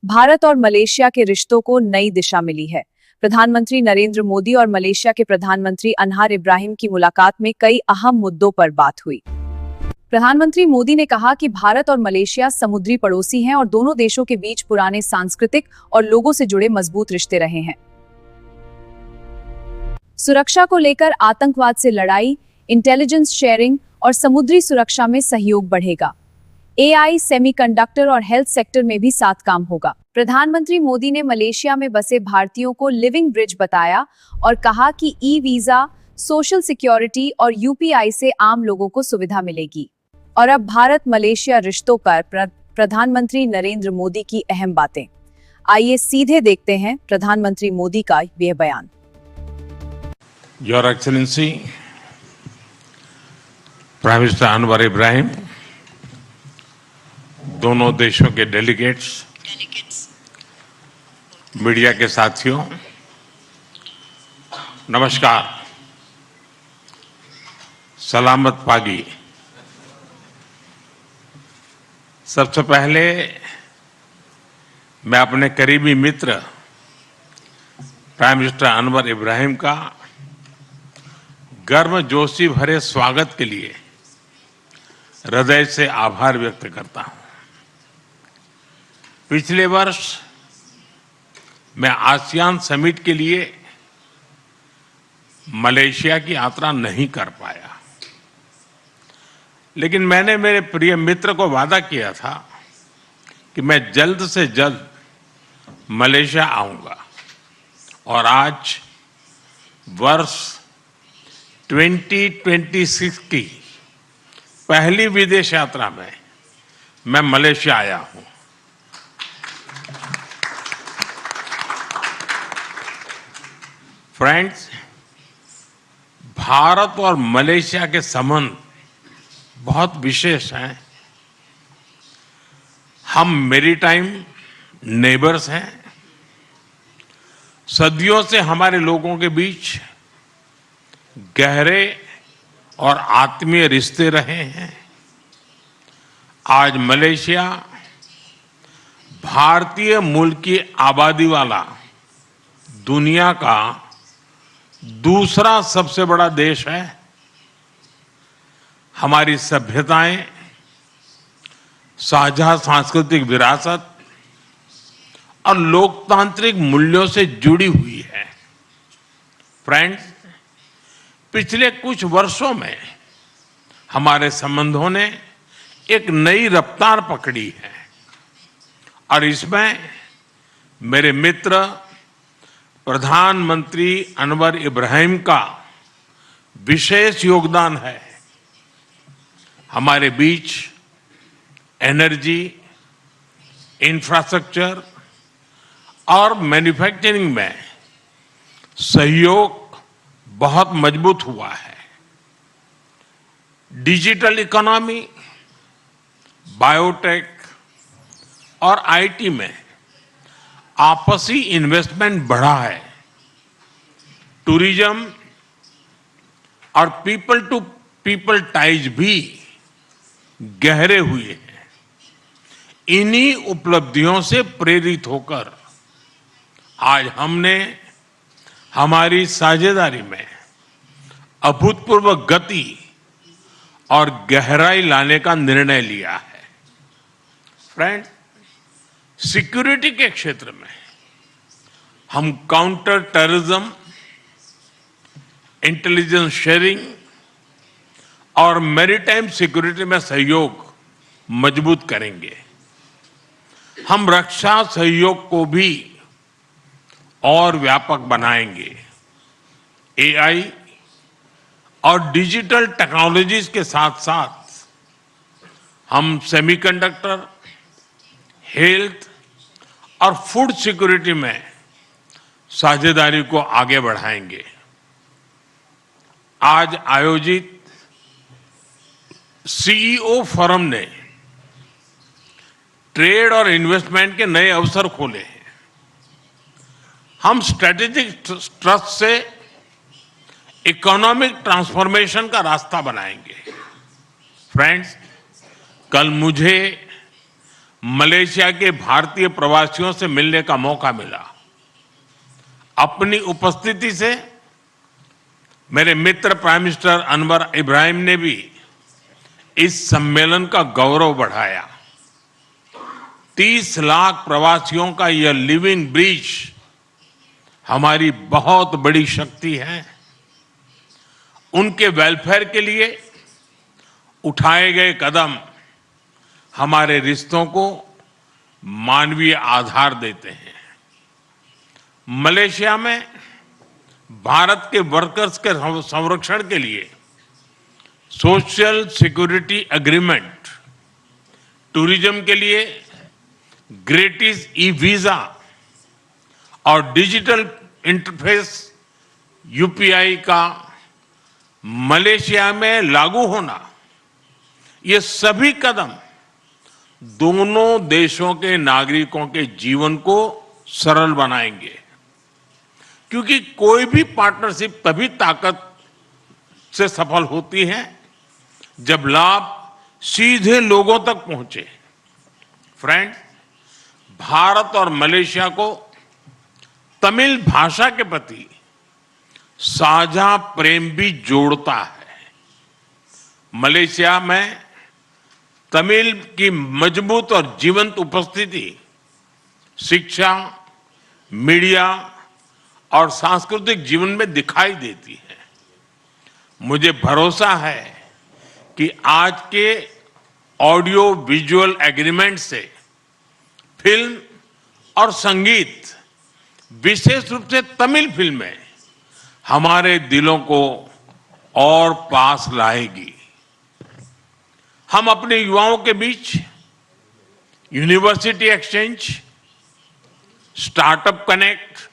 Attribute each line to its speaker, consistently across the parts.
Speaker 1: भारत और मलेशिया के रिश्तों को नई दिशा मिली है। प्रधानमंत्री नरेंद्र मोदी और मलेशिया के प्रधानमंत्री अनहार इब्राहिम की मुलाकात में कई अहम मुद्दों पर बात हुई। प्रधानमंत्री मोदी ने कहा कि भारत और मलेशिया समुद्री पड़ोसी हैं और दोनों देशों के बीच पुराने सांस्कृतिक और लोगों से जुड़े मजबूत रिश्ते रहे हैं। सुरक्षा को लेकर आतंकवाद से लड़ाई, इंटेलिजेंस शेयरिंग और समुद्री सुरक्षा में सहयोग बढ़ेगा। एआई, सेमीकंडक्टर और हेल्थ सेक्टर में भी साथ काम होगा। प्रधानमंत्री मोदी ने मलेशिया में बसे भारतीयों को लिविंग ब्रिज बताया और कहा कि ई वीजा, सोशल सिक्योरिटी और यूपीआई से आम लोगों को सुविधा मिलेगी। और अब भारत मलेशिया रिश्तों पर प्रधानमंत्री नरेंद्र मोदी की अहम बातें। आइए सीधे देखते हैं प्रधानमंत्री मोदी का यह बयान।
Speaker 2: Your excellency prime minister Anwar Ibrahim, दोनों देशों के डेलीगेट्स, मीडिया के साथियों, नमस्कार। सलामत पागी। सबसे पहले मैं अपने करीबी मित्र प्राइम मिनिस्टर अनवर इब्राहिम का गर्मजोशी भरे स्वागत के लिए हृदय से आभार व्यक्त करता हूं। पिछले वर्ष मैं आसियान समिट के लिए मलेशिया की यात्रा नहीं कर पाया, लेकिन मैंने मेरे प्रिय मित्र को वादा किया था कि मैं जल्द से जल्द मलेशिया आऊंगा। और आज वर्ष 2026 की पहली विदेश यात्रा में मैं मलेशिया आया हूं। फ्रेंड्स, भारत और मलेशिया के संबंध बहुत विशेष हैं। हम मैरीटाइम नेबर्स हैं। सदियों से हमारे लोगों के बीच गहरे और आत्मीय रिश्ते रहे हैं। आज मलेशिया भारतीय मूल की आबादी वाला दुनिया का दूसरा सबसे बड़ा देश है। हमारी सभ्यताएं, साझा सांस्कृतिक विरासत और लोकतांत्रिक मूल्यों से जुड़ी हुई है। फ्रेंड्स, पिछले कुछ वर्षों में हमारे संबंधों ने एक नई रफ्तार पकड़ी है और इसमें मेरे मित्र प्रधानमंत्री अनवर इब्राहिम का विशेष योगदान है। हमारे बीच एनर्जी, इंफ्रास्ट्रक्चर और मैन्युफैक्चरिंग में सहयोग बहुत मजबूत हुआ है। डिजिटल इकोनॉमी, बायोटेक और आईटी में आपसी इन्वेस्टमेंट बढ़ा है। टूरिज्म और पीपल टू पीपल टाइज भी गहरे हुए हैं। इन्हीं उपलब्धियों से प्रेरित होकर आज हमने हमारी साझेदारी में अभूतपूर्व गति और गहराई लाने का निर्णय लिया है। फ्रेंड्स, सिक्योरिटी के क्षेत्र में हम काउंटर टेररिज्म, इंटेलिजेंस शेयरिंग और मैरीटाइम सिक्योरिटी में सहयोग मजबूत करेंगे। हम रक्षा सहयोग को भी और व्यापक बनाएंगे। एआई और डिजिटल टेक्नोलॉजीज के साथ साथ हम सेमीकंडक्टर, हेल्थ और फूड सिक्योरिटी में साझेदारी को आगे बढ़ाएंगे। आज आयोजित सीईओ फोरम ने ट्रेड और इन्वेस्टमेंट के नए अवसर खोले हैं। हम स्ट्रेटेजिक ट्रस्ट से इकोनॉमिक ट्रांसफॉर्मेशन का रास्ता बनाएंगे। फ्रेंड्स, कल मुझे मलेशिया के भारतीय प्रवासियों से मिलने का मौका मिला। अपनी उपस्थिति से मेरे मित्र प्राइम मिनिस्टर अनवर इब्राहिम ने भी इस सम्मेलन का गौरव बढ़ाया। 30 लाख प्रवासियों का यह लिविंग ब्रिज हमारी बहुत बड़ी शक्ति है। उनके वेलफेयर के लिए उठाए गए कदम हमारे रिश्तों को मानवीय आधार देते हैं। मलेशिया में भारत के वर्कर्स के संरक्षण के लिए सोशल सिक्योरिटी एग्रीमेंट, टूरिज्म के लिए ग्रेटिस ई वीजा और डिजिटल इंटरफेस यूपीआई का मलेशिया में लागू होना, ये सभी कदम दोनों देशों के नागरिकों के जीवन को सरल बनाएंगे। क्योंकि कोई भी पार्टनरशिप तभी ताकत से सफल होती है जब लाभ सीधे लोगों तक पहुंचे। फ्रेंड्स, भारत और मलेशिया को तमिल भाषा के प्रति साझा प्रेम भी जोड़ता है। मलेशिया में तमिल की मजबूत और जीवंत उपस्थिति शिक्षा, मीडिया और सांस्कृतिक जीवन में दिखाई देती है। मुझे भरोसा है कि आज के ऑडियो विजुअल एग्रीमेंट से फिल्म और संगीत, विशेष रूप से तमिल फिल्में, हमारे दिलों को और पास लाएगी। हम अपने युवाओं के बीच यूनिवर्सिटी एक्सचेंज, स्टार्टअप कनेक्ट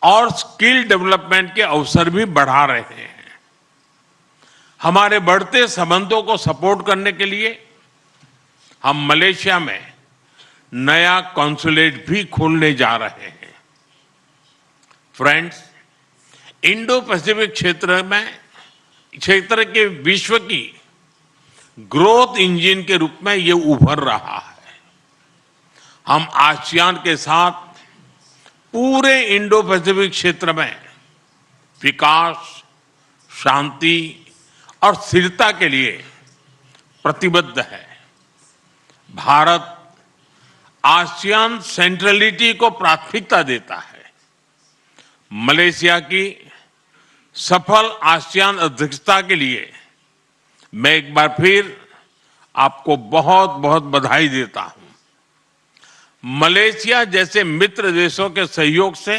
Speaker 2: और स्किल डेवलपमेंट के अवसर भी बढ़ा रहे हैं। हमारे बढ़ते संबंधों को सपोर्ट करने के लिए हम मलेशिया में नया कॉन्सुलेट भी खोलने जा रहे हैं। फ्रेंड्स, इंडो पैसिफिक क्षेत्र के विश्व की ग्रोथ इंजन के रूप में ये उभर रहा है। हम आसियान के साथ पूरे इंडो पैसिफिक क्षेत्र में विकास, शांति और स्थिरता के लिए प्रतिबद्ध है। भारत आसियान सेंट्रलिटी को प्राथमिकता देता है। मलेशिया की सफल आसियान अध्यक्षता के लिए मैं एक बार फिर आपको बहुत बहुत बधाई देता हूं। मलेशिया जैसे मित्र देशों के सहयोग से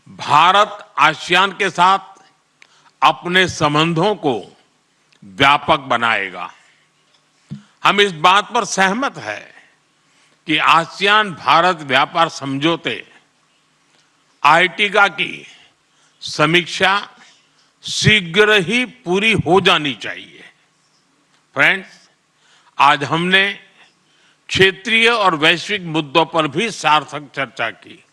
Speaker 2: भारत आसियान के साथ अपने संबंधों को व्यापक बनाएगा। हम इस बात पर सहमत है कि आसियान भारत व्यापार समझौते आर्टिगा की समीक्षा शीघ्र ही पूरी हो जानी चाहिए। फ्रेंड्स, आज हमने क्षेत्रीय और वैश्विक मुद्दों पर भी सार्थक चर्चा की।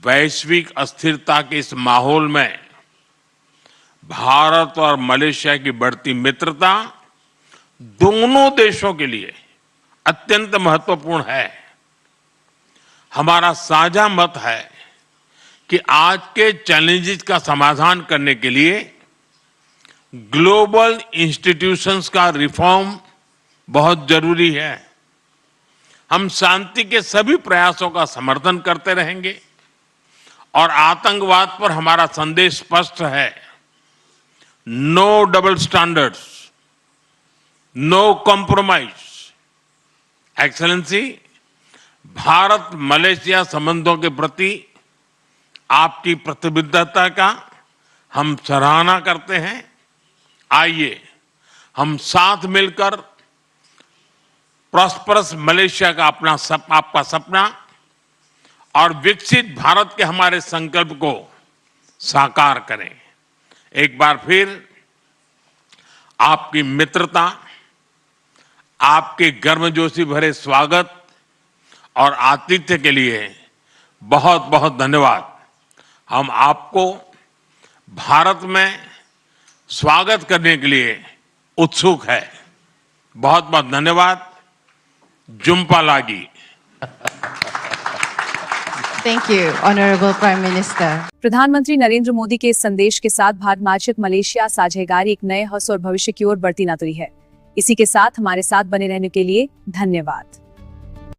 Speaker 2: वैश्विक अस्थिरता के इस माहौल में भारत और मलेशिया की बढ़ती मित्रता दोनों देशों के लिए अत्यंत महत्वपूर्ण है। हमारा साझा मत है कि आज के चैलेंजेस का समाधान करने के लिए ग्लोबल इंस्टीट्यूशंस का रिफॉर्म बहुत जरूरी है। हम शांति के सभी प्रयासों का समर्थन करते रहेंगे और आतंकवाद पर हमारा संदेश स्पष्ट है। No double standards, no compromise. Excellency, Bharat Malaysia संबंधों के प्रति आपकी प्रतिबद्धता का हम सराहना करते हैं। आइए हम साथ मिलकर प्रॉस्परस मलेशिया का आपका सपना और विकसित भारत के हमारे संकल्प को साकार करें। एक बार फिर आपकी मित्रता, आपके गर्मजोशी भरे स्वागत और आतिथ्य के लिए बहुत बहुत धन्यवाद। हम आपको भारत में स्वागत करने के लिए उत्सुक है। बहुत बहुत धन्यवाद। जुम्पा लागी।
Speaker 3: Thank you, Honorable Prime Minister.
Speaker 1: प्रधानमंत्री नरेंद्र मोदी के इस संदेश के साथ भारत मार्चेक मलेशिया साझेदारी एक नए हौस और भविष्य की ओर बढ़ती नजर है। इसी के साथ हमारे साथ बने रहने के लिए धन्यवाद।